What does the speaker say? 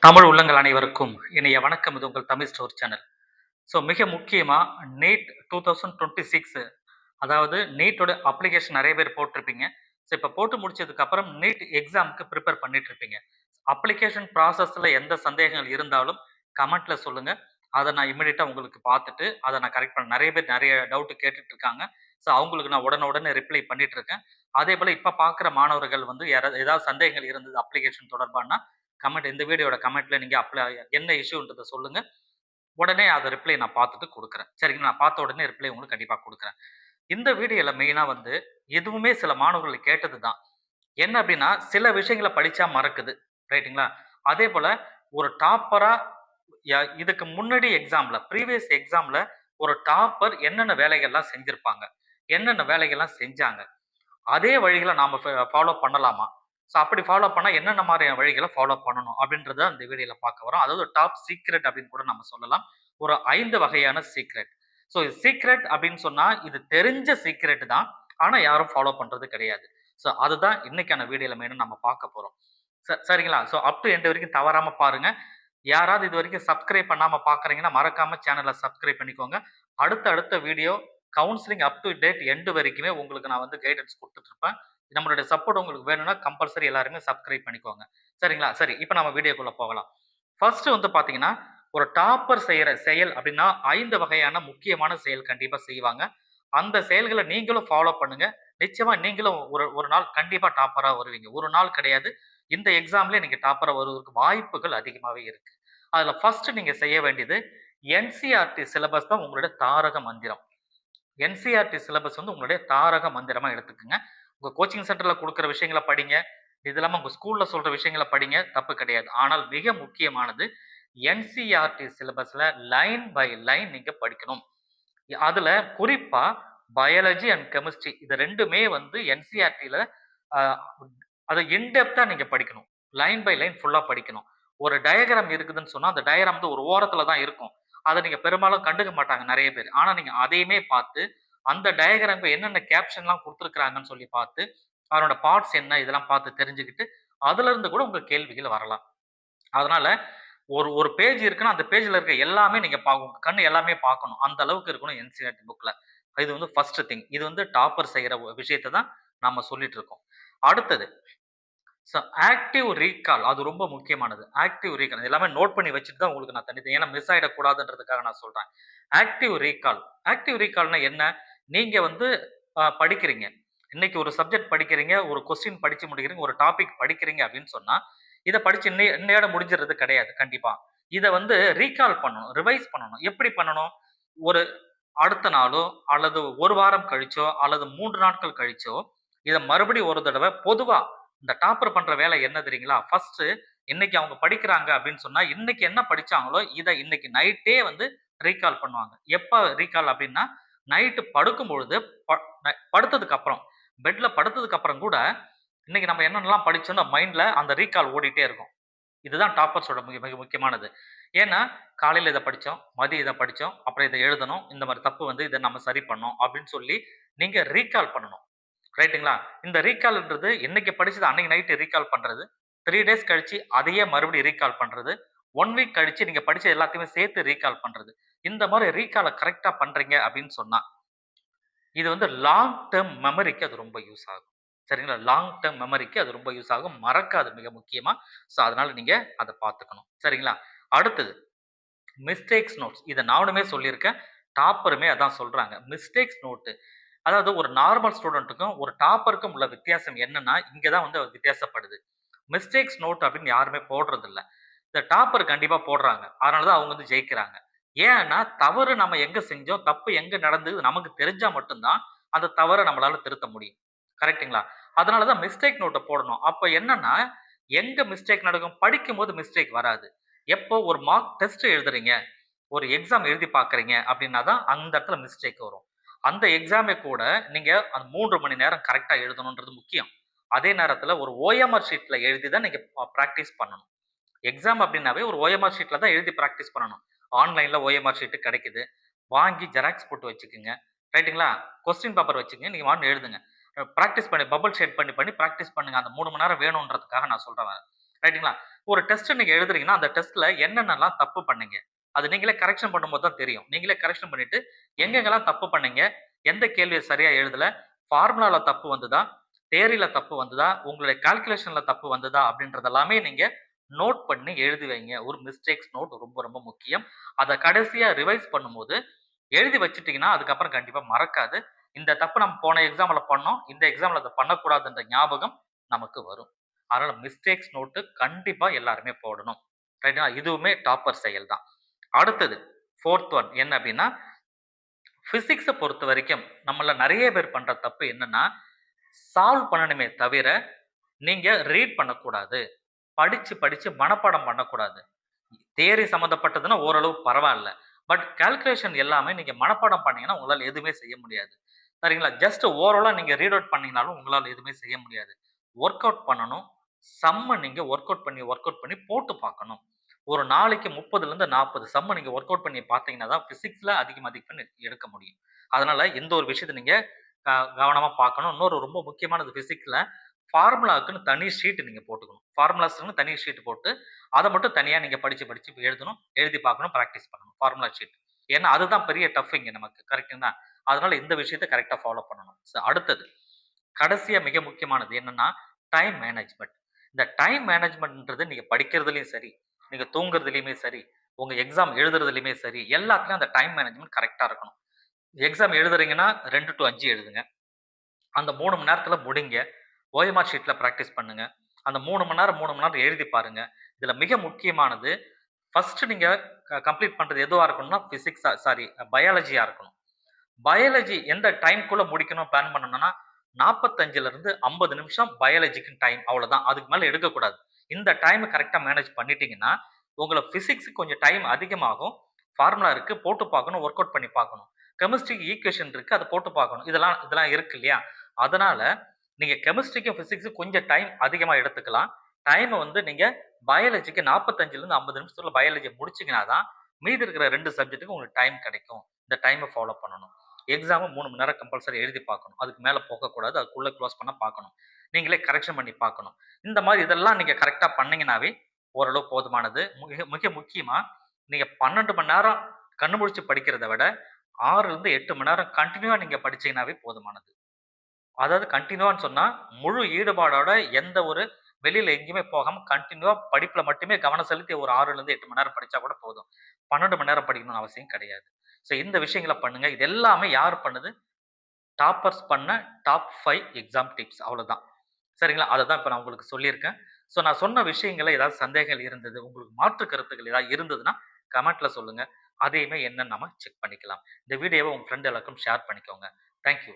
தமிழ் உள்ளங்கள் அனைவருக்கும் இனிய வணக்கம். இது உங்கள் தமிழ் ஸ்டோர் சேனல். ஸோ மிக முக்கியமா நீட் 2026 அதாவது நீட்டோட அப்ளிகேஷன் நிறைய பேர் போட்டிருப்பீங்க. ஸோ இப்போ போட்டு முடிச்சதுக்கப்புறம் நீட் எக்ஸாமுக்கு ப்ரிப்பேர் பண்ணிட்டு இருப்பீங்க. அப்ளிகேஷன் ப்ராசஸில் எந்த சந்தேகங்கள் இருந்தாலும் கமெண்ட்ல சொல்லுங்க. அதை நான் இமிடியேட்டா உங்களுக்கு பார்த்துட்டு அதை நான் கரெக்ட் பண்ண நிறைய பேர் நிறைய டவுட் கேட்டுட்டு இருக்காங்க. ஸோ அவங்களுக்கு நான் உடனுடனே ரிப்ளை பண்ணிட்டு இருக்கேன். அதே போல இப்போ பார்க்குற மாணவர்கள் வந்து யாராவது ஏதாவது சந்தேகங்கள் இருந்தது அப்ளிகேஷன் தொடர்பான கமெண்ட் இந்த வீடியோட கமெண்ட்ல நீங்க என்ன இஷ்யூன்றத சொல்லுங்க. உடனே அத ரிப்ளை நான் பார்த்துட்டு குடுக்குறேன். சரிங்களா? நான் பார்த்த உடனே ரிப்ளை உங்களுக்கு கண்டிப்பா குடுக்குறேன். இந்த வீடியோல மெயினா வந்து இதுவுமே சில மாணவர்கள் கேட்டது தான். என்ன அப்டின்னா, சில விஷயங்கள படிச்சா மறக்குது. ரைட்டுங்களா? அதேபோல ஒரு டாப்பரா இதுக்கு முன்னாடி ப்ரீவியஸ் எக்ஸாம்ல ஒரு டாப்பர் என்னென்ன வேலைகள்லாம் செஞ்சிருப்பாங்க? என்னென்ன வேலைகள்லாம் செஞ்சாங்க? அதே வழிகள நாம ஃபாலோ பண்ணலாமா? ஸோ அப்படி ஃபாலோ பண்ணா என்னென்ன மாரியான வழிகள ஃபாலோ பண்ணணும்? அப்படின்றத இந்த வீடியோல பார்க்க வரோம். அதாவது டாப் சீக்ரெட் அப்படின்னு கூட நம்ம சொல்லலாம். ஒரு 5 வகையான சீக்ரெட். ஸோ சீக்ரெட் அப்படின்னு சொன்னா, இது தெரிஞ்ச சீக்ரெட் தான். ஆனா யாரும் ஃபாலோ பண்றது கிடையாது. ஸோ அதுதான் இன்னைக்கான வீடியோல மெயினா நம்ம பார்க்க போறோம். சரிங்களா? ஸோ அப் டூ எண்ட் வரைக்கும் தவறாம பாருங்க. யாராவது இதுவரைக்கும் சப்ஸ்கிரைப் பண்ணாம பார்க்குறீங்கன்னா, மறக்காம சேனல சப்ஸ்கிரைப் பண்ணிக்கோங்க. அடுத்த வீடியோ கவுன்சிலிங் அப் டூ டேட் எண்ட் வரைக்குமே உங்களுக்கு நான் வந்து கைடன்ஸ் குடுத்துட்டு இருப்பேன். நம்மளுடைய சப்போர்ட் உங்களுக்கு வேணும்னா கம்பல்சரி எல்லாருமே சப்ஸ்கிரைப் பண்ணிக்கோங்க. சரிங்களா? சரி, இப்ப நம்ம வீடியோக்குள்ள போகலாம். ஃபர்ஸ்ட் வந்து பார்த்தீங்கன்னா, ஒரு டாப்பர் செய்யற செயல் அப்படின்னா 5 வகையான முக்கியமான செயல் கண்டிப்பா செய்வாங்க. அந்த செயல்கள நீங்களும் ஃபாலோ பண்ணுங்க. நிச்சயமா நீங்களும் ஒரு ஒரு நாள் கண்டிப்பா டாப்பரா வருவீங்க. ஒரு நாள் கிடையாது. இந்த எக்ஸாம்லயே நீங்க டாப்பரா வருவதற்கு வாய்ப்புகள் அதிகமாவே இருக்கு. அதுல ஃபர்ஸ்ட் நீங்க செய்ய வேண்டியது என்சிஇஆர்டி சிலபஸ் தான் உங்களுடைய தாரக மந்திரம். என்சிஇஆர்டி சிலபஸ் வந்து உங்களுடைய தாரக மந்திரமா எடுத்துக்கங்க. உங்க கோச்சிங் சென்டர்ல குடுக்குற விஷயங்கள படிங்க. இது இல்லாம உங்க ஸ்கூல்ல சொல்ற விஷயங்கள படிங்க. தப்பு கிடையாது. ஆனால் மிக முக்கியமானது என்சிஇஆர்டி சிலபஸ்ல லைன் பை லைன் நீங்க படிக்கணும். அதுல குறிப்பா பயாலஜி அண்ட் கெமிஸ்ட்ரி இது 2மே வந்து என்சிஇஆர்டில அ அத இன் டெப்த்தா நீங்க படிக்கணும். லைன் பை லைன் ஃபுல்லா படிக்கணும். ஒரு டயகிராம் இருக்குதுன்னு சொன்னா, அந்த டயகிராம் வந்து ஒரு ஓரத்துல தான் இருக்கும். அத நீங்க பெரும்பாலும் கண்டுக்க மாட்டாங்க நெறைய பேர். ஆனா நீங்க அதையுமே பார்த்து, அந்த டயகிராம்க்கு என்னென்ன கேப்ஷன்லாம் குடுத்துருக்காங்கன்னு சொல்லி பார்த்து, அதனோட பார்ட்ஸ் என்ன இதெல்லாம் பார்த்து தெரிஞ்சுக்கிட்டு, அதுலருந்து கூட உங்களுக்கு கேள்விகள் வரலாம். அதனால ஒரு ஒரு பேஜ் இருக்குன்னா, அந்த பேஜ்ல இருக்க எல்லாமே நீங்க உங்க கண்ணு எல்லாமே பார்க்கணும். அந்த அளவுக்கு இருக்கணும் என்சிஇஆர்டி புக்ல. இது வந்து ஃபர்ஸ்ட் திங். இது வந்து டாப்பர் செய்ற விஷயத்த தான் நாம சொல்லிட்டு இருக்கோம். அடுத்தது ஸோ ஆக்டிவ் ரீகால் அது ரொம்ப முக்கியமானது. ஆக்டிவ் ரீகால் எல்லாமே நோட் பண்ணி வச்சுட்டு தான் உங்களுக்கு நான் தனித்தனியா ஏன்னா மிஸ் ஆயிடக்கூடாதுன்றதுக்காக நான் சொல்றேன். ஆக்டிவ் ரீகால் ஆக்டிவ் ரீகால்னா என்ன? நீங்க வந்து படிக்கிறீங்க. இன்னைக்கு ஒரு சப்ஜெக்ட் படிக்கிறீங்க, ஒரு கொஸ்டின் படிச்சு முடிக்கிறீங்க, ஒரு டாபிக் படிக்கிறீங்க அப்படின்னு சொன்னா, இத படிச்சு இன்னையோட முடிஞ்சிறது கிடையாது கண்டிப்பா. இத வந்து ரீகால் பண்ணணும், ரிவைஸ் பண்ணணும். எப்படி பண்ணணும்? ஒரு அடுத்த நாளோ, அல்லது 1 வாரம் கழிச்சோ, அல்லது 3 நாட்கள் கழிச்சோ, இத மறுபடியும் ஒரு தடவ பொதுவா இந்த டாப்பர் பண்ற வேலை என்ன தெரியுங்களா? ஃபர்ஸ்ட்டு இன்னைக்கு அவங்க படிக்கிறாங்க அப்படின்னு சொன்னா, இன்னைக்கு என்ன படிச்சாங்களோ, இத இன்னைக்கு நைட்டே வந்து ரீகால் பண்ணுவாங்க. எப்ப ரீகால் அப்படின்னா, நைட்டு படுக்கும்பொழுது ப ந படுத்ததுக்கு அப்புறம், பெட்ல படுத்ததுக்கு அப்புறம் கூட, இன்னைக்கு நம்ம என்னென்னலாம் படிச்சோம்னு மைண்ட்ல அந்த ரீகால் ஓடிட்டே இருக்கும். இதுதான் டாப்பர்ஸோட மிக மிக முக்கியமானது. ஏன்னா, காலையில இத படிச்சோம், மதியம் இத படிச்சோம், அப்புறம் இத எழுதணும், இந்த மாரி தப்பு வந்து இத நம்ம சரி பண்ணோம் அப்படின்னு சொல்லி, நீங்க ரீகால் பண்ணணும். ரைட்டுங்களா? இந்த ரீகால்ன்றது இன்னைக்கு படிச்சத அன்னைக்கு நைட் ரீகால் பண்றது. 3 டேஸ் கழிச்சு அதையே மறுபடியும் ரீகால் பண்றது. 1 வீக் கழிச்சு நீங்க படிச்ச எல்லாத்தையுமே சேர்த்து ரீகால் பண்றது. இந்த மாரி ரீகால கரெக்ட்டா பண்றீங்க அப்படின்னு சொன்னா, இது வந்து லாங் டெர்ம் மெமரிக்கு அது ரொம்ப யூஸ் ஆகும். சரிங்களா? லாங் டெர்ம் மெமரிக்கு அது ரொம்ப யூஸ் ஆகும். மறக்காது மிக முக்கியமா. ஸோ அதனால நீங்க அத பார்த்துக்கணும். சரிங்களா? அடுத்தது மிஸ்டேக்ஸ் நோட்ஸ். இத நானுமே சொல்லியிருக்கேன். டாப்பருமே அதான் சொல்றாங்க. Mistakes note. அதாவது ஒரு நார்மல் ஸ்டூடண்ட்டுக்கும், ஒரு டாப்பருக்கும் உள்ள வித்தியாசம் என்னன்னா, இங்க தான் வந்து வித்தியாசப்படுது. மிஸ்டேக்ஸ் நோட் அப்படின்னு யாருமே போடுறதில்ல. இந்த டாப்பர் கண்டிப்பா போடுறாங்க. அதனால தான் அவங்க வந்து ஜெயிக்கிறாங்க. ஏன்னா, தவறு நம்ம எங்க செஞ்சோம், தப்பு எங்க நடந்தது நமக்கு தெரிஞ்சா மட்டும் தான், அந்த தவற நம்மளால திருத்த முடியும். கரெக்ட்டுங்களா? அதனால தான் மிஸ்டேக் நோட்ட போடணும். அப்ப என்னன்னா, எங்க மிஸ்டேக் நடக்கும்? படிக்கும்போது மிஸ்டேக் வராது. எப்போ ஒரு மார்க் டெஸ்ட் எழுதுறீங்க, ஒரு எக்ஸாம் எழுதி பார்க்குறீங்க அப்படின்னா தான், அந்த இடத்துல மிஸ்டேக் வரும். அந்த எக்ஸாமே கூட நீங்க அந்த 3 மணி நேரம் கரெக்ட்டா எழுதணும்ன்றது முக்கியம். அதே நேரத்துல ஒரு ஓஎம்ஆர் ஷீட்ல எழுதி தான் நீங்க பிராக்டிஸ் பண்ணணும். எக்ஸாம் அப்படின்னாவே ஒரு ஓஎம்ஆர் ஷீட்ல தான் எழுதி பிராக்டிஸ் பண்ணணும். ஆன்லைன்ல ஓஎம்ஆர் ஷீட் கிடைக்குது. வாங்கி ஜெராக்ஸ் போட்டு வச்சுக்கங்க. ரைட்டுங்களா? கொஸ்டின் பேப்பர் வச்சுக்கங்க. நீங்க எழுதுங்க. பிராக்டிஸ் பண்ணி பபிள் ஷேட் பண்ணி பிராக்டிஸ் பண்ணுங்க. அந்த 3 மணி நேரம் வேணும்ன்றதுக்காக நான் சொல்றேன். ரைட்டுங்களா? ஒரு டெஸ்ட் நீங்க எழுதுறீங்கன்னா, அந்த டெஸ்ட்ல என்னென்னலாம் தப்பு பண்ணீங்க? அது நீங்களே கரெக்ஷன் பண்ணும்போது தான் தெரியும். நீங்களே கரெக்ஷன் பண்ணிட்டு, எங்கெங்கெல்லாம் தப்பு பண்ணீங்க? எந்த கேள்விய சரியா எழுதல? ஃபார்முலால தப்பு வந்ததா? தியரில தப்பு வந்ததா? உங்களுடைய கால்குலேஷன்ல தப்பு வந்ததா? அப்படின்றது எல்லாமே நீங்க நோட் பண்ணி எழுதி வைங்க. ஒரு மிஸ்டேக்ஸ் நோட் ரொம்ப ரொம்ப முக்கியம். அத கடைசியா ரிவைஸ் பண்ணும்போது, எழுதி வச்சுட்டீங்கன்னா, அதுக்கப்புறம் கண்டிப்பா மறக்காது. இந்த தப்பு நம்ம போன எக்ஸாம்ல பண்ணோம். இந்த எக்ஸாம்ல அத பண்ணக்கூடாதுன்ற ஞாபகம் நமக்கு வரும். அதனால மிஸ்டேக்ஸ் நோட்டு கண்டிப்பா எல்லாருமே போடணும். ரைட்டா? இதுவுமே டாப்பர் செயல் தான். அடுத்தது 4த் ஒன் என்ன அப்டின்னா, பிசிக்ஸ பொறுத்தவரைக்கும் நம்மள நெறைய பேர் பண்ற தப்பு என்னன்னா, சால்வ் பண்ணணுமே தவிர, நீங்க ரீட் பண்ணக்கூடாது. படிச்சு, படிச்சு மனப்பாடம் பண்ணக்கூடாது. தியரி சம்மந்தப்பட்டதுன்னா ஓரளவு பரவால்ல. பட் கால்குலேஷன் எல்லாமே நீங்க மனப்பாடம் பண்ணீங்கன்னா, உங்களால எதுவுமே செய்ய முடியாது. சரிங்களா? ஜஸ்ட் ஓரலா நீங்க ரீட் அவுட் பண்ணீங்கனாலும் உங்களால எதுவுமே செய்ய முடியாது. வொர்க் அவுட் பண்ணணும். சம்ம நீங்க வொர்க் அவுட் பண்ணி போட்டு பார்க்கணும். ஒரு நாளைக்கு 30லிருந்து 40 சம்ம நீங்க வொர்க் அவுட் பண்ணி பார்த்தீங்கன்னா தான் பிசிக்ஸ்ல அதிக மதிப்பெண் எடுக்க முடியும். அதனால எந்த ஒரு விஷயத்த நீங்க கவனமா பார்க்கணும். இன்னொரு ரொம்ப முக்கியமானது பிசிக்ஸ்ல ஃபார்முலாக்குன்னு தனி ஷீட் நீங்க போட்டுக்கணும். ஃபார்முலாஸ்ன்னு தனி ஷீட் போட்டு, அத மட்டும் தனியா நீங்க படிச்சு, படிச்சு எழுதணும். எழுதி பார்க்கணும். பிராக்டிஸ் பண்ணணும். Formula sheet. ஏன்னா, அதுதான் பெரிய டஃப் இங்க நமக்கு. கரெக்ட்டுங்களா? அதனால இந்த விஷயத்த கரெக்ட்டா ஃபாலோ பண்ணணும். அடுத்தது, கடைசியா மிக முக்கியமானது என்னன்னா, டைம் மேனேஜ்மென்ட். இந்த டைம் மேனேஜ்மென்ட்ன்றது நீங்க படிக்கிறதுலயும் சரி, நீங்க தூங்குறதுலயுமே சரி, உங்க எக்ஸாம் எழுதுறதுலயுமே சரி, எல்லாத்துலயும் அந்த டைம் மேனேஜ்மென்ட் கரெக்ட்டா இருக்கணும். எக்ஸாம் எழுதுறீங்கன்னா 2 டூ 5 எழுதுங்க. அந்த 3 மணி நேரத்துல முடிங்க. ஓஎம்ஆர் ஷீட்ல பிராக்டிஸ் பண்ணுங்க. அந்த 3 மணி நேரம், 3 மணி நேரம் எழுதி பாருங்க. இதுல மிக முக்கியமானது, ஃபர்ஸ்ட் நீங்க கம்ப்ளீட் பண்றது எதுவா இருக்கணும்னா, பிசிக்ஸா சாரி பயாலஜியா இருக்கணும். பயாலஜி எந்த டைம்க்குள்ள முடிக்கணும் பிளான் பண்ணணும்னா, 45லிருந்து 50 நிமிஷம் பயாலஜிக்கு டைம் அவ்வளவுதான். அதுக்கு மேல எடுக்கக்கூடாது. இந்த டைம் கரெக்ட்டா மேனேஜ் பண்ணிட்டீங்கன்னா, உங்களுக்கு பிசிக்ஸ் கொஞ்சம் டைம் அதிகமாகும். ஃபார்முலா இருக்கு. போட்டு பார்க்கணும். வொர்க் அவுட் பண்ணி பார்க்கணும். கெமிஸ்ட்ரிக்கு ஈக்குவேஷன் இருக்கு. அத போட்டு பார்க்கணும். இதெல்லாம் இருக்கு இல்லையா? அதனால நீங்க கெமிஸ்ட்ரிக்கும், பிசிக்ஸ்க்கும் கொஞ்சம் டைம் அதிகமா எடுத்துக்கலாம். டைம வந்து நீங்க பயாலஜிக்கு 45லிருந்து 50 நிமிஷத்துக்குள்ள பயாலஜிய முடிச்சீங்கன்னா தான், மீதி இருக்கிற 2 சப்ஜெக்ட்க்கு உங்களுக்கு டைம் கிடைக்கும். இந்த டைம ஃபாலோ பண்ணணும். எக்ஸாம 3 மணி நேரம் கம்பல்சரி எழுதி பார்க்கணும். அதுக்கு மேல போகக்கூடாது. அதுக்குள்ள குளோஸ் பண்ண பார்க்கணும். நீங்களே கரெக்ஷன் பண்ணி பார்க்கணும். இந்த மாரி இதெல்லாம் நீங்க கரெக்ட்டா பண்ணீங்கன்னாவே, ஓரளவு போதுமானது. மிக மிக முக்கியமா, நீங்க 12 மணி நேரம் கண்ணு முழிச்சு படிக்கிறத விட, 6லிருந்து 8 மணி நேரம் கன்டினியூவா நீங்க படிச்சீங்கன்னாவே போதுமானது. அதாவது கன்டினியூவான்னு சொன்னா, முழு ஈடுபாடோட எந்த ஒரு வெளியில எங்கேயுமே போகாம கன்டினியூவா படிப்புல மட்டுமே கவனம் செலுத்தி ஒரு 6லிருந்து 8 மணி நேரம் படிச்சா கூட போதும். 12 மணி நேரம் படிக்கணும்னு அவசியம் கிடையாது. இந்த விஷயங்கள பண்ணுங்க. இது எல்லாமே யார் பண்ணுது? டாப்பர்ஸ் பண்ண டாப் 5 எக்ஸாம் டிப்ஸ் அவ்வளோதான். சரிங்களா? அததான் இப்ப நான் உங்களுக்கு சொல்லியிருக்கேன். நான் சொன்ன விஷயங்கள்ல ஏதாவது சந்தேகங்கள் இருந்தது, உங்களுக்கு மாற்று கருத்துக்கள் ஏதாவது இருந்ததுன்னா, கமெண்ட்ல சொல்லுங்க. அதையுமே என்னன்னு நாம செக் பண்ணிக்கலாம். இந்த வீடியோவ உங்க ஃப்ரெண்ட் எல்லாருக்கும் ஷேர் பண்ணிக்கோங்க. Thank you.